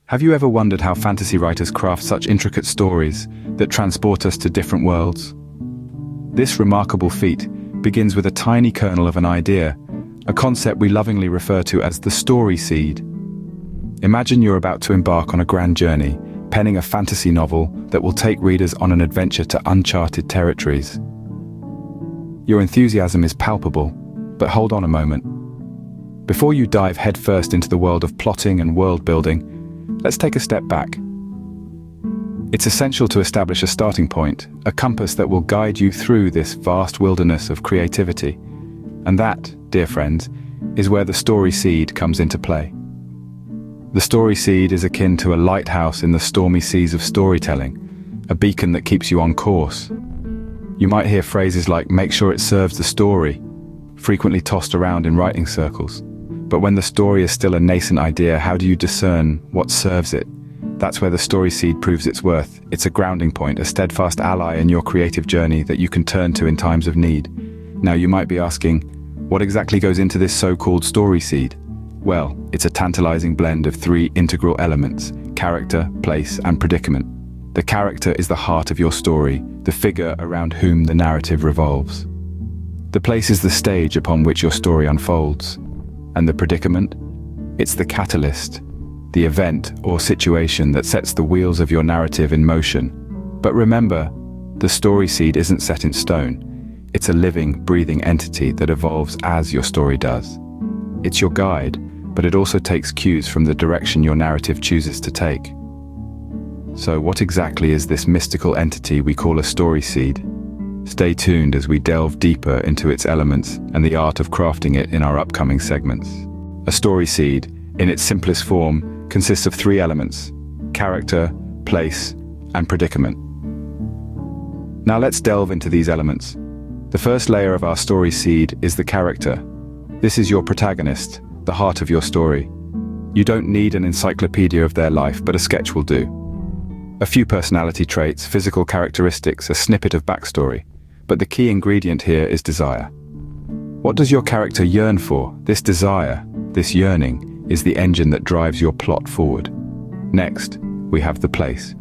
Have you ever wondered how fantasy writers craft such intricate stories that transport us to different worlds? This remarkable feat begins with a tiny kernel of an idea, a concept we lovingly refer to as the story seed. Imagine you're about to embark on a grand journey, penning a fantasy novel that will take readers on an adventure to uncharted territories. Your enthusiasm is palpable, but hold on a moment. Before you dive headfirst into the world of plotting and world building, let's take a step back. It's essential to establish a starting point, a compass that will guide you through this vast wilderness of creativity. And that, dear friends, is where the story seed comes into play. The story seed is akin to a lighthouse in the stormy seas of storytelling, a beacon that keeps you on course. You might hear phrases like "make sure it serves the story," frequently tossed around in writing circles. But when the story is still a nascent idea, how do you discern what serves it? That's where the story seed proves its worth. It's a grounding point, a steadfast ally in your creative journey that you can turn to in times of need. Now you might be asking, what exactly goes into this so-called story seed? Well, it's a tantalizing blend of three integral elements: character, place, and predicament. The character is the heart of your story, the figure around whom the narrative revolves. The place is the stage upon which your story unfolds. And the predicament? It's the catalyst, the event or situation that sets the wheels of your narrative in motion. But remember, the story seed isn't set in stone. It's a living, breathing entity that evolves as your story does. It's your guide, but it also takes cues from the direction your narrative chooses to take. So what exactly is this mystical entity we call a story seed? Stay tuned as we delve deeper into its elements and the art of crafting it in our upcoming segments. A story seed, in its simplest form, consists of three elements: character, place, and predicament. Now let's delve into these elements. The first layer of our story seed is the character. This is your protagonist, the heart of your story. You don't need an encyclopedia of their life, but a sketch will do. A few personality traits, physical characteristics, a snippet of backstory. But the key ingredient here is desire. What does your character yearn for? This desire, this yearning, is the engine that drives your plot forward. Next, we have the place.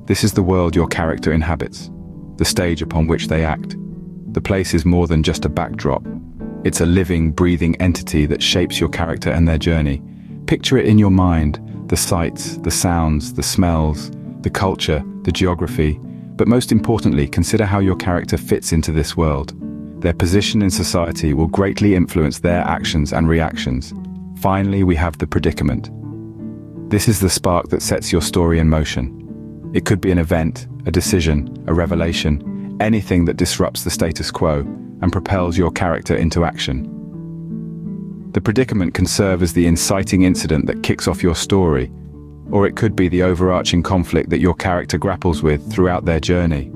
This is the world your character inhabits, the stage upon which they act. The place is more than just a backdrop. It's a living, breathing entity that shapes your character and their journey. Picture it in your mind: the sights, the sounds, the smells, the culture, the geography. But most importantly, consider how your character fits into this world. Their position in society will greatly influence their actions and reactions. Finally, we have the predicament. This is the spark that sets your story in motion. It could be an event, a decision, a revelation, anything that disrupts the status quo and propels your character into action. The predicament can serve as the inciting incident that kicks off your story, or it could be the overarching conflict that your character grapples with throughout their journey.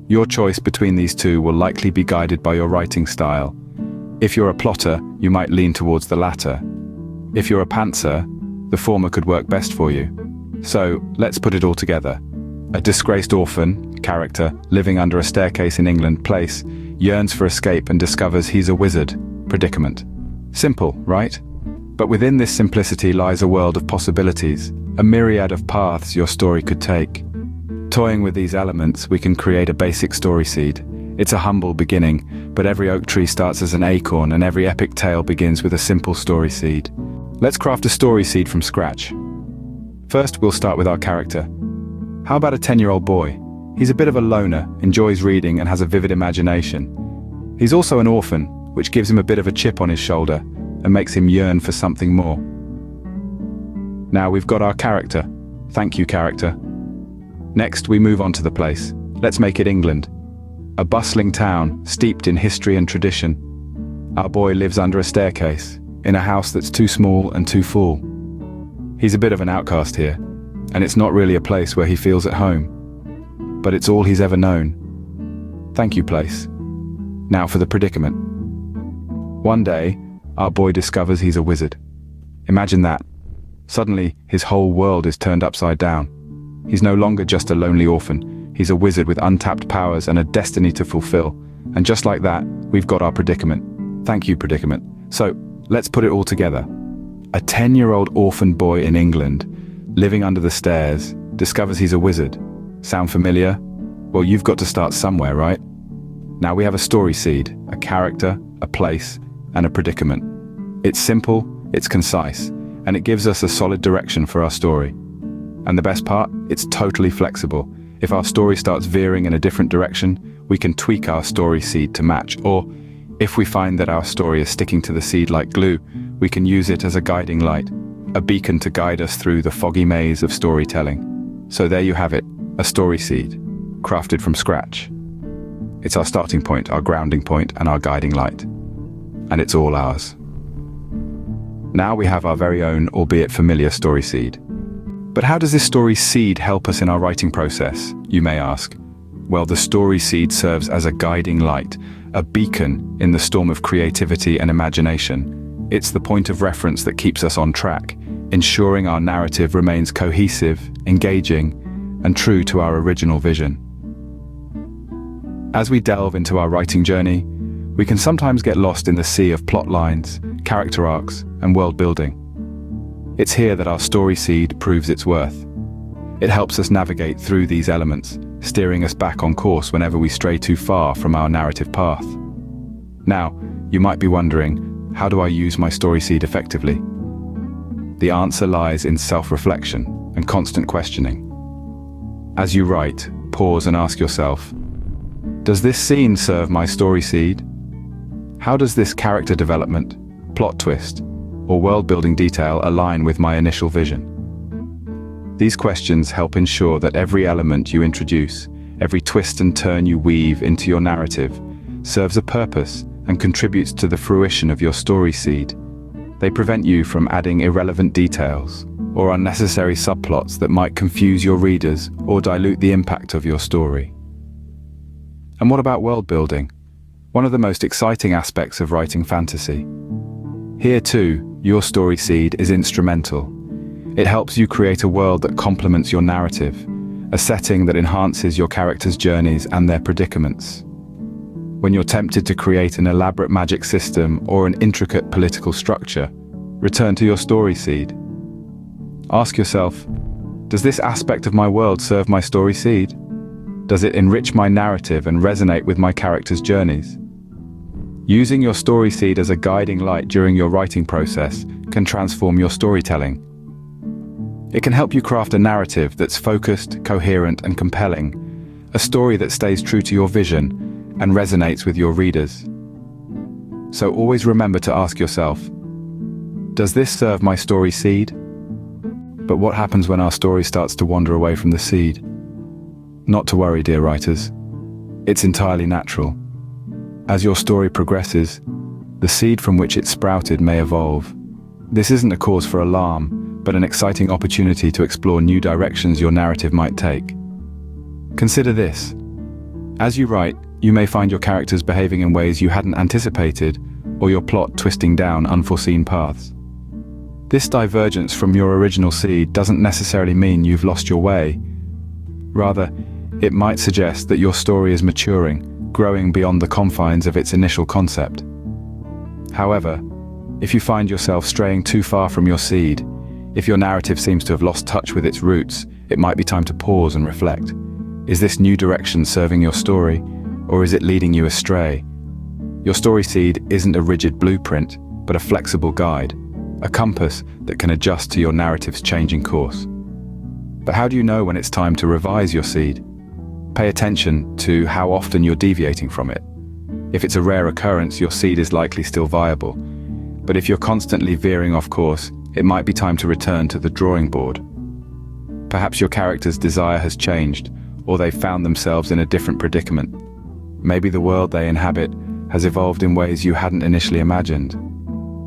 Your choice between these two will likely be guided by your writing style. If you're a plotter, you might lean towards the latter. If you're a pantser, the former could work best for you. So, let's put it all together. A disgraced orphan, character, living under a staircase in England, place, yearns for escape and discovers he's a wizard, predicament. Simple, right? But within this simplicity lies a world of possibilities, a myriad of paths your story could take. Toying with these elements, we can create a basic story seed. It's a humble beginning, but every oak tree starts as an acorn and every epic tale begins with a simple story seed. Let's craft a story seed from scratch. First, we'll start with our character. How about a 10-year-old boy? He's a bit of a loner, enjoys reading and has a vivid imagination. He's also an orphan, which gives him a bit of a chip on his shoulder and makes him yearn for something more. Now we've got our character. Thank you, character. Next, we move on to the place. Let's make it England. A bustling town, steeped in history and tradition. Our boy lives under a staircase, in a house that's too small and too full. He's a bit of an outcast here, and it's not really a place where he feels at home. But it's all he's ever known. Thank you, place. Now for the predicament. One day, our boy discovers he's a wizard. Imagine that. Suddenly, his whole world is turned upside down. He's no longer just a lonely orphan. He's a wizard with untapped powers and a destiny to fulfill. And just like that, we've got our predicament. Thank you, predicament. So, let's put it all together. A 10-year-old orphan boy in England, living under the stairs, discovers he's a wizard. Sound familiar? Well, you've got to start somewhere, right? Now we have a story seed, a character, a place, and a predicament. It's simple, it's concise, and it gives us a solid direction for our story. And the best part? It's totally flexible. If our story starts veering in a different direction, we can tweak our story seed to match, or if we find that our story is sticking to the seed like glue, we can use it as a guiding light, a beacon to guide us through the foggy maze of storytelling. So there you have it, a story seed, crafted from scratch. It's our starting point, our grounding point, and our guiding light. And it's all ours. Now we have our very own, albeit familiar, story seed. But how does this story seed help us in our writing process, you may ask? Well, the story seed serves as a guiding light, a beacon in the storm of creativity and imagination. It's the point of reference that keeps us on track, ensuring our narrative remains cohesive, engaging, and true to our original vision. As we delve into our writing journey, we can sometimes get lost in the sea of plot lines, character arcs, and world building. It's here that our story seed proves its worth. It helps us navigate through these elements, steering us back on course whenever we stray too far from our narrative path. Now, you might be wondering, how do I use my story seed effectively? The answer lies in self-reflection and constant questioning. As you write, pause and ask yourself, does this scene serve my story seed? How does this character development, plot twist, or world-building detail align with my initial vision? These questions help ensure that every element you introduce, every twist and turn you weave into your narrative, serves a purpose and contributes to the fruition of your story seed. They prevent you from adding irrelevant details or unnecessary subplots that might confuse your readers or dilute the impact of your story. And what about world building? One of the most exciting aspects of writing fantasy. Here too, your story seed is instrumental. It helps you create a world that complements your narrative, a setting that enhances your characters' journeys and their predicaments. When you're tempted to create an elaborate magic system or an intricate political structure, return to your story seed. Ask yourself, does this aspect of my world serve my story seed? Does it enrich my narrative and resonate with my characters' journeys? Using your story seed as a guiding light during your writing process can transform your storytelling. It can help you craft a narrative that's focused, coherent, and compelling, a story that stays true to your vision and resonates with your readers. So always remember to ask yourself, does this serve my story seed? But what happens when our story starts to wander away from the seed? Not to worry, dear writers. It's entirely natural. As your story progresses, the seed from which it sprouted may evolve. This isn't a cause for alarm, but an exciting opportunity to explore new directions your narrative might take. Consider this. As you write, you may find your characters behaving in ways you hadn't anticipated, or your plot twisting down unforeseen paths. This divergence from your original seed doesn't necessarily mean you've lost your way. Rather, it might suggest that your story is maturing, growing beyond the confines of its initial concept. However, if you find yourself straying too far from your seed, if your narrative seems to have lost touch with its roots, it might be time to pause and reflect. Is this new direction serving your story, or is it leading you astray? Your story seed isn't a rigid blueprint, but a flexible guide, a compass that can adjust to your narrative's changing course. But how do you know when it's time to revise your seed? Pay attention to how often you're deviating from it. If it's a rare occurrence, your seed is likely still viable. But if you're constantly veering off course, it might be time to return to the drawing board. Perhaps your character's desire has changed, or they've found themselves in a different predicament. Maybe the world they inhabit has evolved in ways you hadn't initially imagined.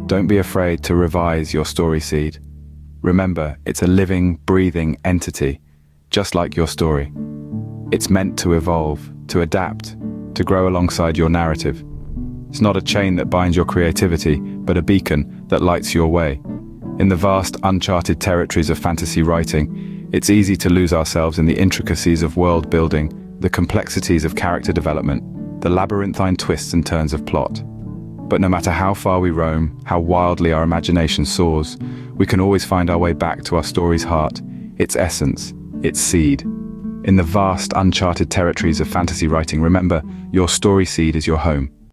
Don't be afraid to revise your story seed. Remember, it's a living, breathing entity, just like your story. It's meant to evolve, to adapt, to grow alongside your narrative. It's not a chain that binds your creativity, but a beacon that lights your way. In the vast, uncharted territories of fantasy writing, it's easy to lose ourselves in the intricacies of world building, the complexities of character development, the labyrinthine twists and turns of plot. But no matter how far we roam, how wildly our imagination soars, we can always find our way back to our story's heart, its essence, its seed. In the vast, uncharted territories of fantasy writing, remember, your story seed is your home.